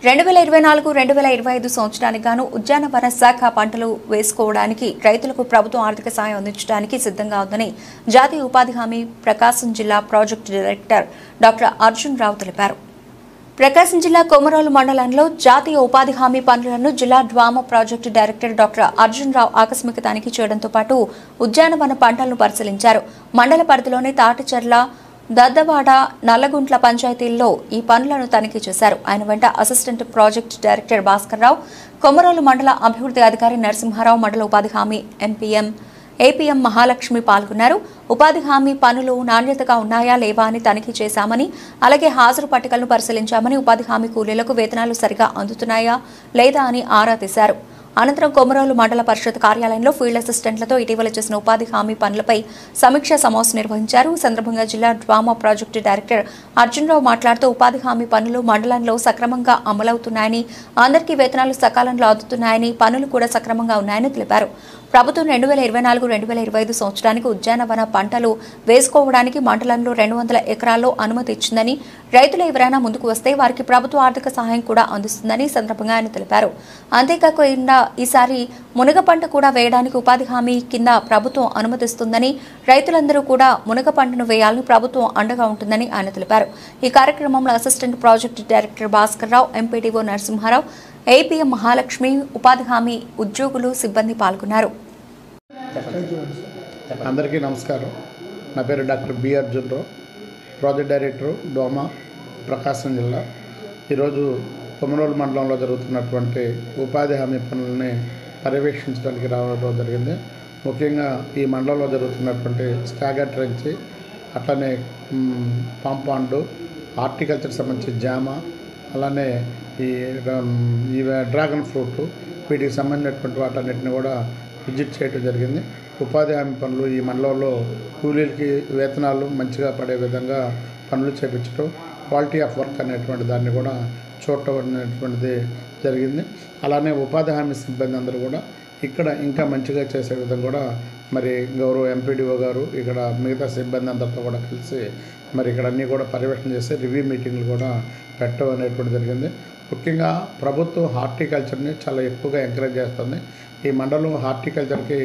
2024-2025 సంవత్సరానికి గాను ఉద్యానవన శాఖ పంటలు వేసుకోవడానికి రైతులకు ప్రభుత్వం ఆర్థిక సాయం అందించడానికి సిద్ధంగా ఉందని జాతీయ ఉపాధి హామీ ప్రకాశం జిల్లా ప్రాజెక్టు డైరెక్టర్ డాక్టర్ అర్జున్ రావు తెలిపారు. ప్రకాశం జిల్లా కొమరోలు మండలంలో జాతీయ ఉపాధి హామీ పనులను జిల్లా DWMA project director doctor Arjun Rao ఆకస్మిక తనిఖీ చేయడంతో పాటు ఉద్యానవన పంటలను పరిశీలించారు. మండల పరిధిలోని తాటిచెర్ల, దద్దవాడ, నల్లగుంట్ల పంచాయతీల్లో ఈ పనులను తనిఖీ చేశారు. ఆయన వెంట assistant project director Bhaskar Rao, Komarolu మండల అభివృద్ధి అధికారి నరసింహారావు, మండల ఉపాధి హామీ ఏపీఎం మహాలక్ష్మి పాల్గొన్నారు. ఉపాధి హామీ పనులు నాణ్యతగా ఉన్నాయా లేవా అని తనిఖీ చేశామని, అలాగే హాజరు పట్టికలను పరిశీలించామని, ఉపాధి హామీ కూలీలకు వేతనాలు సరిగా అందుతున్నాయా లేదా అని ఆరా తీశారు. అనంతరం కొమరోలు మండల పరిషత్ కార్యాలయంలో ఫీల్డ్ అసిస్టెంట్లతో ఇటీవల చేసిన ఉపాధి హామీ పనులపై సమీక్షా సమావేశం నిర్వహించారు. ఈ సందర్భంగా జిల్లా డ్వామా ప్రాజెక్టు డైరెక్టర్ అర్జున్ రావు మాట్లాడుతూ ఉపాధి హామీ పనులు మండలంలో సక్రమంగా అమలవుతున్నాయని, అందరికీ వేతనాలు సకాలంలో అందుతున్నాయని, పనులు కూడా సక్రమంగా ఉన్నాయని తెలిపారు. ప్రభుత్వం 2024-2025 సంవత్సరానికి ఉద్యానవన పంటలు వేసుకోవడానికి మండలంలో 200 ఎకరాల్లో అనుమతి ఇచ్చిందని, రైతులు ఎవరైనా ముందుకు వస్తే వారికి ప్రభుత్వ ఆర్థిక సహాయం కూడా అందిస్తుందని సందర్భంగా ఆయన తెలిపారు. అంతేకాకుండా ఈసారి మునగ పంట కూడా వేయడానికి ఉపాధి హామీ కింద ప్రభుత్వం అనుమతిస్తుందని, రైతులందరూ కూడా మునగ పంటను వేయాలని ప్రభుత్వం అండగా ఉంటుందని ఆయన తెలిపారు. ఈ కార్యక్రమంలో assistant project director Bhaskar Rao, MPDO Narasimha Rao, APM Mahalakshmi, ఉపాధి హామీ ఉద్యోగులు, సిబ్బంది పాల్గొన్నారు. అందరికీ నమస్కారం. నా పేరు డాక్టర్ బి అర్జున్ రావు, ప్రాజెక్ట్ డైరెక్టర్ డ్వామా ప్రకాశం జిల్లా. ఈరోజు కొమరోలు మండలంలో జరుగుతున్నటువంటి ఉపాధి హామీ పనులని పర్యవేక్షించడానికి రావడం జరిగింది. ముఖ్యంగా ఈ మండలంలో జరుగుతున్నటువంటి స్టాగర్ ట్రెంచ్, అట్లనే పాంపాండు, హార్టికల్చర్ సంబంధించి జామ, అలానే ఈ డ్రాగన్ ఫ్రూట్, వీటికి సంబంధించినటువంటి వాటన్నిటిని కూడా విజిట్ చేయడం జరిగింది. ఉపాధి హామీ పనులు ఈ మండలంలో కూలీలకి వేతనాలు మంచిగా పడే విధంగా పనులు చేపించడం, క్వాలిటీ ఆఫ్ వర్క్ అనేటువంటి దాన్ని కూడా చూడటం అనేటువంటిది జరిగింది. అలానే ఉపాధి హామీ సిబ్బంది అందరూ కూడా ఇక్కడ ఇంకా మంచిగా చేసే విధంగా కూడా మరి గౌరవ ఎంపీడీఓ గారు ఇక్కడ మిగతా సిబ్బంది అందరితో కూడా కలిసి మరి ఇక్కడ అన్నీ కూడా పర్యవేక్షణ చేసి రివ్యూ మీటింగ్లు కూడా పెట్టడం అనేటువంటి జరిగింది. ముఖ్యంగా ప్రభుత్వం హార్టికల్చర్ని చాలా ఎక్కువగా ఎంకరేజ్ చేస్తుంది. ఈ మండలం హార్టికల్చర్కి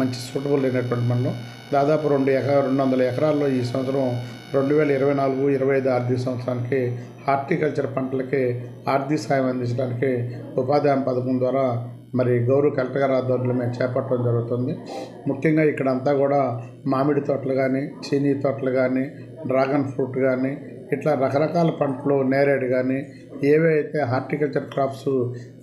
మంచి సూటబుల్ అయినటువంటి మండలం. దాదాపు 200 ఎకరాల్లో ఈ సంవత్సరం 2024-25 ఆర్థిక సంవత్సరానికి హార్టికల్చర్ పంటలకి ఆర్థిక సాయం అందించడానికి ఉపాధి హామీ పథకం ద్వారా మరి గౌరవ కలెక్టర్ గారి ఆధ్వర్యంలో మేము చేపట్టడం జరుగుతుంది. ముఖ్యంగా ఇక్కడంతా కూడా మామిడి తోటలు కానీ, చీనీ తోటలు కానీ, డ్రాగన్ ఫ్రూట్ కానీ, ఇట్లా రకరకాల పంటలు, నేరేడు కానీ, ఏవైతే హార్టికల్చర్ క్రాప్స్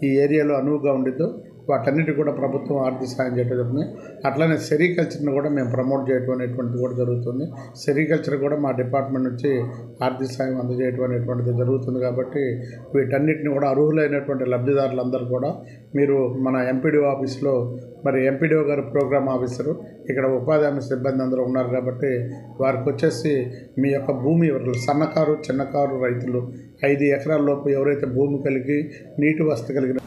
ఈ ఏరియాలో అనువుగా ఉండిద్దో వాటన్నిటి కూడా ప్రభుత్వం ఆర్థిక సాయం చేయడం జరుగుతుంది. అట్లనే సెరికల్చర్ని కూడా మేము ప్రమోట్ చేయడం అనేటువంటిది కూడా జరుగుతుంది. సెరికల్చర్ కూడా మా డిపార్ట్మెంట్ నుంచి ఆర్థిక సాయం అందజేయడం అనేటువంటిది జరుగుతుంది. కాబట్టి వీటన్నిటిని కూడా అర్హులైనటువంటి లబ్ధిదారులందరూ కూడా మీరు మన ఎంపీడీఓ ఆఫీస్లో మరి ఎంపీడీఓ గారు ప్రోగ్రామ్ ఆఫీసరు, ఇక్కడ ఉపాధి హామీ సిబ్బంది అందరూ ఉన్నారు. కాబట్టి వారికి వచ్చేసి మీ యొక్క భూమి సన్నకారు, చిన్నకారు రైతులు 5 ఎకరాల లోపు ఎవరైతే భూమి కలిగి నీటి వసతి కలిగిన